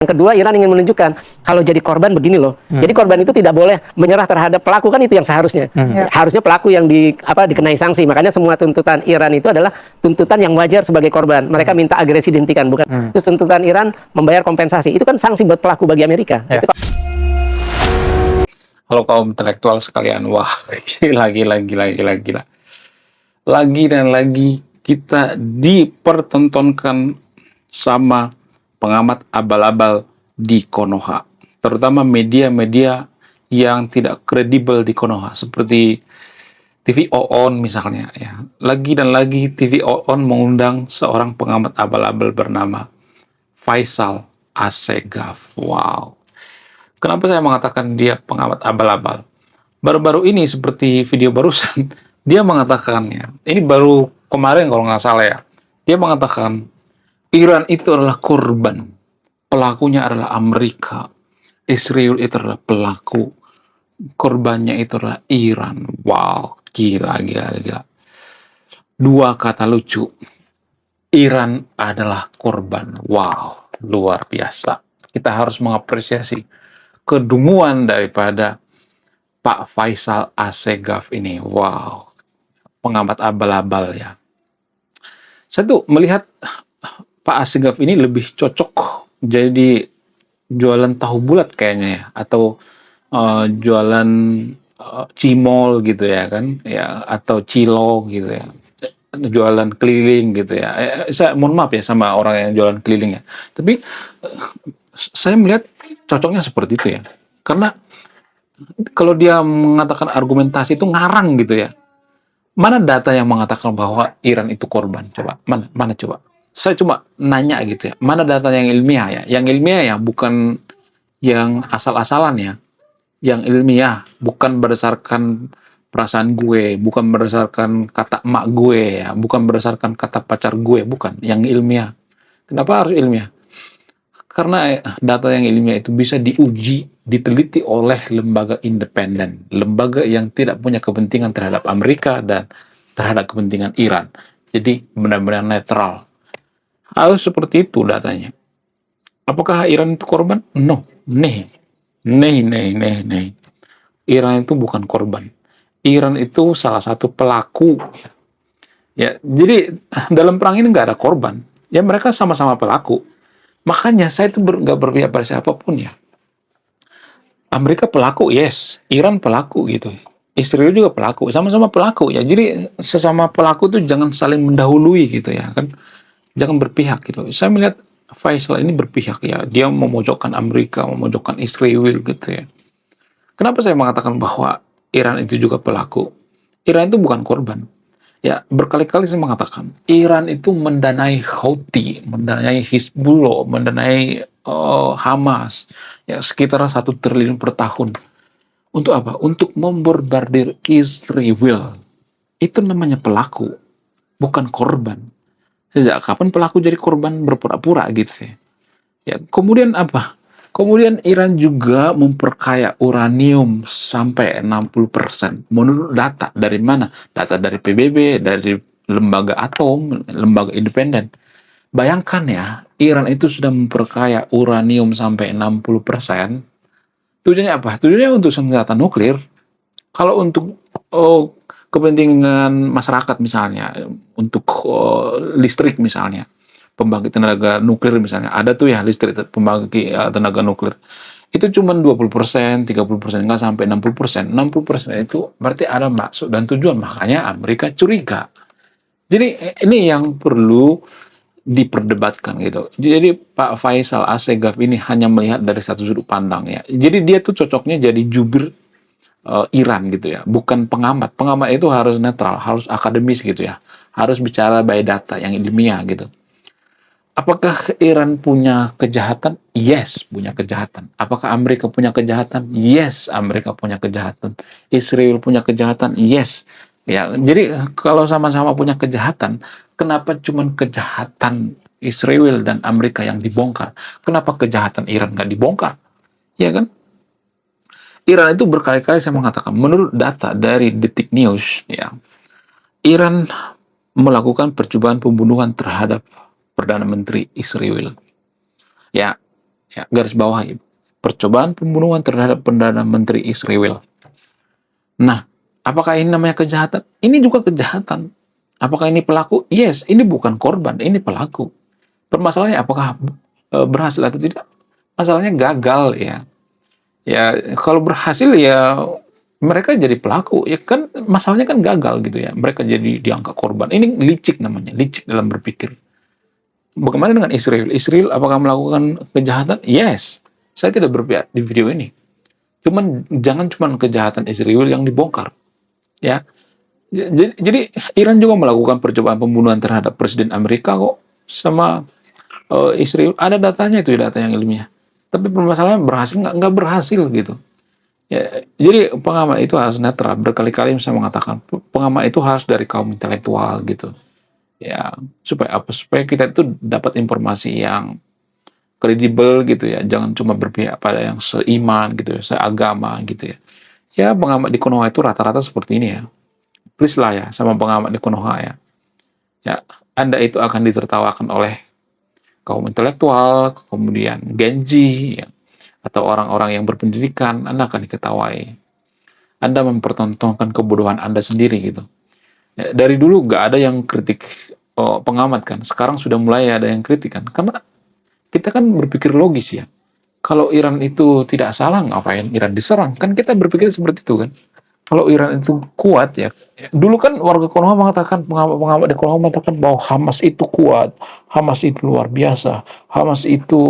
Yang kedua, Iran ingin menunjukkan kalau jadi korban begini loh. Jadi korban itu tidak boleh menyerah terhadap pelaku, kan itu yang seharusnya. Harusnya pelaku yang dikenai sanksi. Makanya semua tuntutan Iran itu adalah tuntutan yang wajar sebagai korban. Mereka minta agresi dihentikan, bukan. Terus tuntutan Iran membayar kompensasi. Itu kan sanksi buat pelaku bagi Amerika. Itu Halo kaum intelektual sekalian, wah lagi dan lagi kita dipertontonkan sama pengamat abal-abal di Konoha, terutama media-media yang tidak kredibel di Konoha seperti TV OON misalnya ya. Lagi dan lagi TV OON mengundang seorang pengamat abal-abal bernama Faisal Assegaf. Wow. Kenapa saya mengatakan dia pengamat abal-abal? Baru-baru ini seperti video barusan, dia mengatakannya, ini baru kemarin kalau nggak salah ya, dia mengatakan Iran itu adalah korban, pelakunya adalah Amerika, Israel itu adalah pelaku, korbannya itu adalah Iran. Wow, gila. Dua kata lucu, Iran adalah korban. Wow, luar biasa. Kita harus mengapresiasi kedunguan daripada Pak Faisal Assegaf ini. Wow, pengamat abal-abal ya. Saya tuh melihat Pak Assegaf ini lebih cocok jadi jualan tahu bulat kayaknya ya, atau jualan cimol gitu ya kan, ya, atau cilok gitu ya, jualan keliling gitu ya. Saya mohon maaf ya sama orang yang jualan keliling ya, tapi saya melihat cocoknya seperti itu ya, karena kalau dia mengatakan argumentasi itu ngarang gitu ya. Mana data yang mengatakan bahwa Iran itu korban? Coba, mana coba? Saya cuma nanya gitu ya. Mana data yang ilmiah ya? Yang ilmiah ya, bukan yang asal-asalan ya. Yang ilmiah, bukan berdasarkan perasaan gue, bukan berdasarkan kata emak gue ya, bukan berdasarkan kata pacar gue, bukan. Yang ilmiah. Kenapa harus ilmiah? Karena data yang ilmiah itu bisa diuji, diteliti oleh lembaga independen, lembaga yang tidak punya kepentingan terhadap Amerika dan terhadap kepentingan Iran. Jadi benar-benar netral. Harus seperti itu datanya. Apakah Iran itu korban? No. Nih. Iran itu bukan korban. Iran itu salah satu pelaku. Ya, jadi dalam perang ini nggak ada korban. Ya mereka sama-sama pelaku. Makanya saya itu nggak berpihak pada siapapun ya. Amerika pelaku, yes. Iran pelaku gitu. Israel juga pelaku, sama-sama pelaku ya. Jadi sesama pelaku tuh jangan saling mendahului gitu ya kan. Jangan berpihak gitu. Saya melihat Faisal ini berpihak ya. Dia memojokkan Amerika, memojokkan Israel gitu ya. Kenapa saya mengatakan bahwa Iran itu juga pelaku? Iran itu bukan korban. Ya, berkali-kali saya mengatakan, Iran itu mendanai Houthi, mendanai Hizbullah, mendanai Hamas, ya sekitar 1 triliun per tahun. Untuk apa? Untuk membombardir Israel. Itu namanya pelaku, bukan korban. Sejak kapan pelaku jadi korban? Berpura-pura gitu sih. Ya, kemudian apa? Kemudian Iran juga memperkaya uranium sampai 60%. Menurut data dari mana? Data dari PBB, dari lembaga atom, lembaga independen. Bayangkan ya, Iran itu sudah memperkaya uranium sampai 60%. Tujuannya apa? Tujuannya untuk senjata nuklir. Kalau untuk kepentingan masyarakat misalnya, untuk listrik misalnya, pembangkit tenaga nuklir misalnya, ada tuh ya listrik pembangkit tenaga nuklir. Itu cuma 20%, 30%, nggak sampai 60%. 60% itu berarti ada maksud dan tujuan, makanya Amerika curiga. Jadi ini yang perlu diperdebatkan gitu. Jadi Pak Faisal Assegaf ini hanya melihat dari satu sudut pandang ya. Jadi dia tuh cocoknya jadi jubir Iran gitu ya, bukan pengamat. Pengamat itu harus netral, harus akademis gitu ya. Harus bicara by data yang ilmiah gitu. Apakah Iran punya kejahatan? Yes, punya kejahatan. Apakah Amerika punya kejahatan? Yes, Amerika punya kejahatan. Israel punya kejahatan? Yes. Ya, jadi kalau sama-sama punya kejahatan, kenapa cuma kejahatan Israel dan Amerika yang dibongkar? Kenapa kejahatan Iran nggak dibongkar? Ya kan? Iran itu berkali-kali saya mengatakan, menurut data dari Detik News, ya, Iran melakukan percobaan pembunuhan terhadap Perdana Menteri Israel. Ya, Ya, garis bawahi percobaan pembunuhan terhadap Perdana Menteri Israel. Nah, apakah ini namanya kejahatan? Ini juga kejahatan. Apakah ini pelaku? Yes, ini bukan korban, ini pelaku. Permasalahannya apakah berhasil atau tidak? Masalahnya gagal ya. Ya, kalau berhasil ya mereka jadi pelaku. Ya kan masalahnya kan gagal gitu ya. Mereka jadi dianggap korban. Ini licik namanya, licik dalam berpikir. Bagaimana dengan Israel? Israel apakah melakukan kejahatan? Yes. Saya tidak berpihak di video ini. Cuman jangan cuma kejahatan Israel yang dibongkar, ya. Jadi Iran juga melakukan percobaan pembunuhan terhadap Presiden Amerika kok sama Israel. Ada datanya itu, data yang ilmiah. Tapi permasalahannya berhasil nggak berhasil gitu. Ya, jadi pengamat itu harus netral. Berkali-kali saya mengatakan pengamat itu harus dari kaum intelektual gitu. Ya, supaya apa? Supaya kita itu dapat informasi yang kredibel gitu ya. Jangan cuma berpihak pada yang seiman gitu ya, seagama gitu ya. Ya, pengamat di Konoha itu rata-rata seperti ini ya. Please lah ya sama pengamat di Konoha ya. Ya, Anda itu akan ditertawakan oleh kaum intelektual, kemudian Genji, ya, atau orang-orang yang berpendidikan, Anda akan diketawai. Anda mempertontonkan kebodohan Anda sendiri gitu. Ya, dari dulu nggak ada yang kritik pengamat kan. Sekarang sudah mulai ada yang kritik kan. Karena kita kan berpikir logis ya. Kalau Iran itu tidak salah, ngapain Iran diserang? Kan kita berpikir seperti itu kan. Kalau Iran itu kuat ya, dulu kan warga Konoha mengatakan, pengamat-pengamat di Konoha mengatakan bahwa Hamas itu kuat, Hamas itu luar biasa, Hamas itu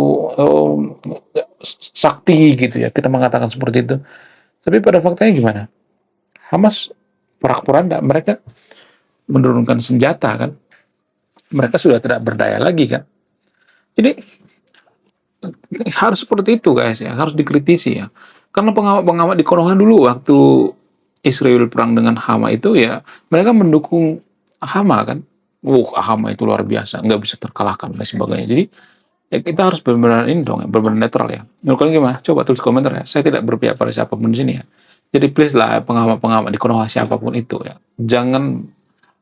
sakti gitu ya, kita mengatakan seperti itu. Tapi pada faktanya gimana? Hamas porak-poranda, mereka menurunkan senjata kan, mereka sudah tidak berdaya lagi kan. Jadi harus seperti itu guys ya, harus dikritisi ya. Karena pengamat-pengamat di Konoha dulu waktu Israel perang dengan Hama itu ya, mereka mendukung Hama kan. Hama itu luar biasa, nggak bisa terkalahkan dan sebagainya. Jadi ya kita harus benar-benar ini dong, benar-benar netral ya. Menurut kalian gimana? Coba tulis komentar ya. Saya tidak berpihak pada siapapun di sini ya. Jadi please lah pengamat-pengamat di Konoha siapapun itu ya, jangan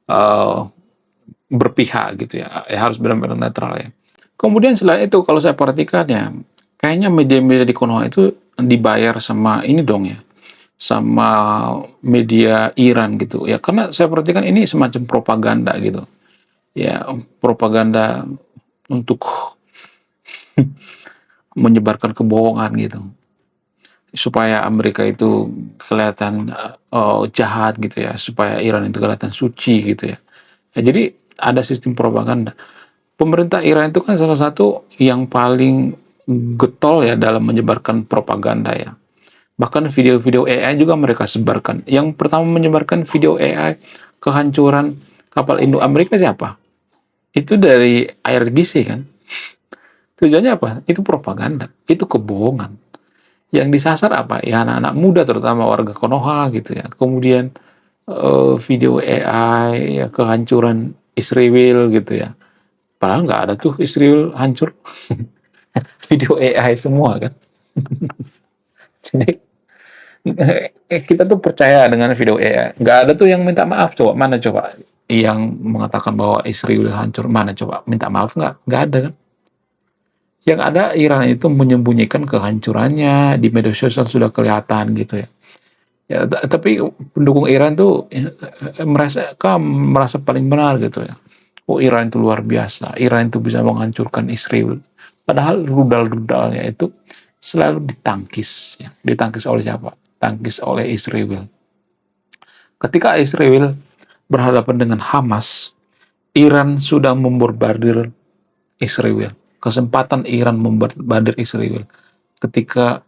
eh, berpihak gitu ya. Harus benar-benar netral ya. Kemudian selain itu kalau saya perhatikan ya, kayaknya media-media di Konoha itu dibayar sama ini dong ya, sama media Iran gitu ya, karena saya perhatikan ini semacam propaganda gitu ya, propaganda untuk menyebarkan kebohongan gitu supaya Amerika itu kelihatan jahat gitu ya, supaya Iran itu kelihatan suci gitu ya. Ya, jadi ada sistem propaganda. Pemerintah Iran itu kan salah satu yang paling getol ya dalam menyebarkan propaganda ya. Bahkan video-video AI juga mereka sebarkan. Yang pertama menyebarkan video AI kehancuran kapal induk Amerika siapa? Itu dari IRGC kan. Tujuannya apa? Itu propaganda, itu kebohongan. Yang disasar apa? Ya anak-anak muda terutama warga Konoha gitu ya. Kemudian video AI ya, kehancuran Israel gitu ya. Padahal nggak ada tuh Israel hancur. Video AI semua kan. Jadi kita tuh percaya dengan video AI. Nggak ada tuh yang minta maaf. Coba mana coba yang mengatakan bahwa Israel hancur, mana coba minta maaf nggak? Nggak ada kan? Yang ada Iran itu menyembunyikan kehancurannya di media sosial sudah kelihatan gitu ya. Ya, tapi pendukung Iran tuh merasa paling benar gitu ya. Oh Iran itu luar biasa, Iran itu bisa menghancurkan Israel. Padahal rudal-rudalnya itu selalu ditangkis, ya. Ditangkis oleh siapa? Tangkis oleh Israel. Ketika Israel berhadapan dengan Hamas, Iran sudah membombardir Israel. Kesempatan Iran membombardir Israel ketika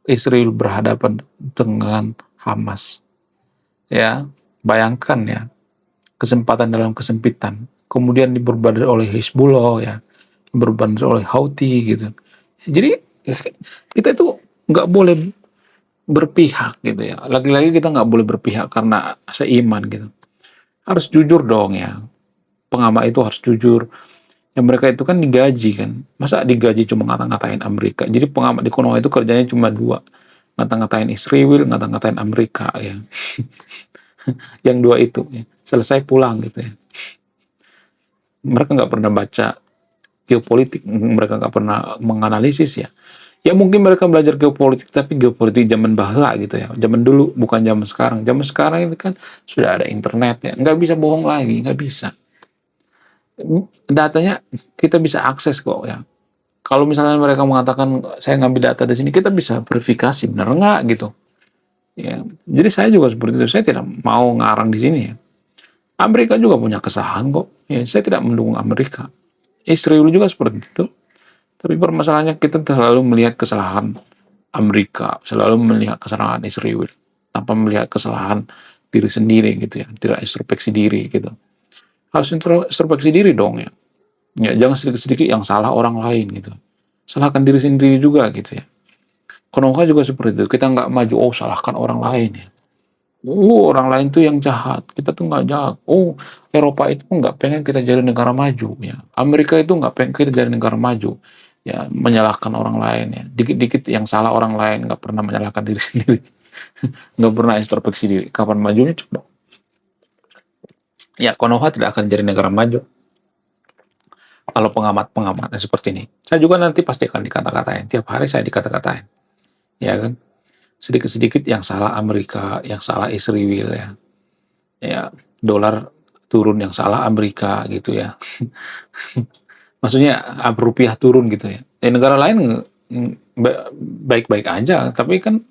Israel berhadapan dengan Hamas. Ya, bayangkan ya, kesempatan dalam kesempitan. Kemudian dibombardir oleh Hezbollah ya, dibombardir oleh Houthi gitu. Jadi kita itu nggak boleh berpihak gitu ya. Lagi-lagi kita nggak boleh berpihak karena seiman gitu. Harus jujur dong ya. Pengamat itu harus jujur. Yang mereka itu kan digaji kan. Masa digaji cuma ngata-ngatain Amerika. Jadi pengamat di Konoha itu kerjanya cuma dua. Ngata-ngatain Israel, ngata-ngatain Amerika ya. Yang dua itu ya. Selesai pulang gitu ya. Mereka nggak pernah baca geopolitik, mereka nggak pernah menganalisis ya. Ya mungkin mereka belajar geopolitik, tapi geopolitik zaman bahla gitu ya. Zaman dulu, bukan zaman sekarang. Zaman sekarang itu kan sudah ada internet ya. Nggak bisa bohong lagi, nggak bisa. Datanya kita bisa akses kok ya. Kalau misalnya mereka mengatakan saya ngambil data di sini, kita bisa verifikasi benar nggak gitu. Ya, jadi saya juga seperti itu. Saya tidak mau ngarang di sini ya. Amerika juga punya kesalahan kok. Ya, saya tidak mendukung Amerika. Israel juga seperti itu. Tapi permasalahannya kita selalu melihat kesalahan Amerika, selalu melihat kesalahan Israel, tanpa melihat kesalahan diri sendiri gitu ya. Tidak introspeksi diri gitu. Harus introspeksi diri dong ya. Ya, jangan sedikit-sedikit yang salah orang lain gitu. Salahkan diri sendiri juga gitu ya. Konoha juga seperti itu. Kita nggak maju, oh salahkan orang lain ya. Oh, orang lain tuh yang jahat. Kita tuh nggak jahat. Oh, Eropa itu nggak pengen kita jadi negara maju ya. Amerika itu nggak pengen kita jadi negara maju. Ya, menyalahkan orang lain ya. Dikit-dikit yang salah orang lain, nggak pernah menyalahkan diri sendiri. Nggak pernah introspeksi diri. Kapan majunya coba. Ya, Konoha tidak akan jadi negara maju kalau pengamat-pengamatnya seperti ini. Saya juga nanti pasti akan dikata-katain. Tiap hari saya dikata-katain. Ya kan? Sedikit-sedikit yang salah Amerika, yang salah Israel ya. Ya, dolar turun yang salah Amerika gitu ya. Maksudnya rupiah turun gitu ya. Negara lain baik-baik aja, tapi kan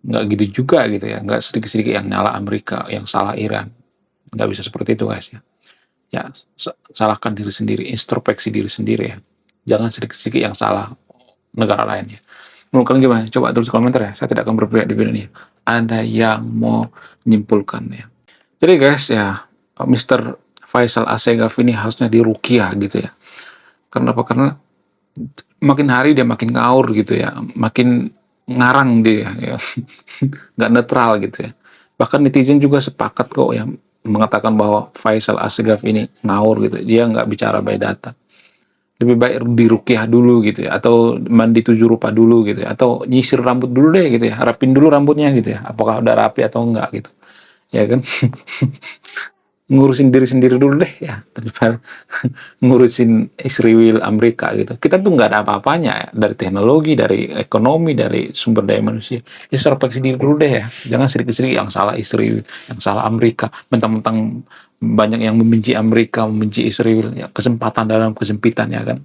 nggak gitu juga gitu ya. Nggak sedikit-sedikit yang nyala Amerika, yang salah Iran. Nggak bisa seperti itu guys ya. Ya, salahkan diri sendiri, introspeksi diri sendiri ya. Jangan sedikit-sedikit yang salah negara lainnya. Menurut kalian gimana? Coba tulis komentar ya. Saya tidak akan berpihak di video ini. Ada yang mau menyimpulkan ya. Jadi guys ya, Mr. Faisal Assegaf ini harusnya diruqyah gitu ya. Kenapa? Karena makin hari dia makin ngawur gitu ya. Makin ngarang dia ya. Nggak netral gitu ya. Bahkan netizen juga sepakat kok ya mengatakan bahwa Faisal Assegaf ini ngawur gitu. Dia nggak bicara by data. Lebih baik diruqyah dulu gitu ya. Atau mandi 7 rupa dulu gitu ya. Atau nyisir rambut dulu deh gitu ya. Rapin dulu rambutnya gitu ya. Apakah udah rapi atau enggak gitu. Ya kan? Ngurusin diri sendiri dulu deh ya. Daripada ngurusin Israel, Amerika gitu. Kita tuh nggak ada apa-apanya ya. Dari teknologi, dari ekonomi, dari sumber daya manusia. Introspeksi diri dulu deh ya. Jangan sedikit-sedikit yang salah Israel, yang salah Amerika. Mentang-mentang banyak yang membenci Amerika, membenci Israel. Ya, kesempatan dalam kesempitan ya kan.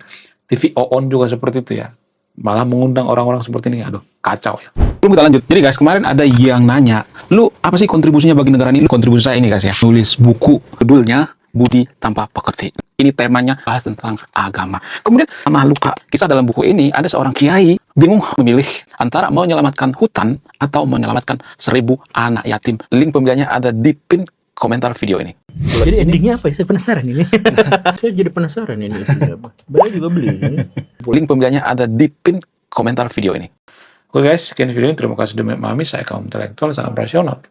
TV OON juga seperti itu ya. Malah mengundang orang-orang seperti ini. Aduh, kacau ya. Belum kita lanjut. Jadi guys, kemarin ada yang nanya, lu apa sih kontribusinya bagi negara ini? Lu kontribusi saya ini guys ya. Nulis buku, judulnya Budi Tanpa Pekerti. Ini temanya bahas tentang agama. Kemudian sama luka. Kisah dalam buku ini ada seorang kiai bingung memilih antara menyelamatkan hutan atau menyelamatkan 1000 anak yatim. Link pembeliannya ada di pin komentar video ini. Jadi endingnya apa ya? Saya penasaran ini. Saya jadi penasaran ini isinya apa. Saya juga beli ini. Link pembeliannya ada di pin komentar video ini. Oke guys, sekian video ini. Terima kasih sudah memahami. Saya kaum intelektual, sangat rasional.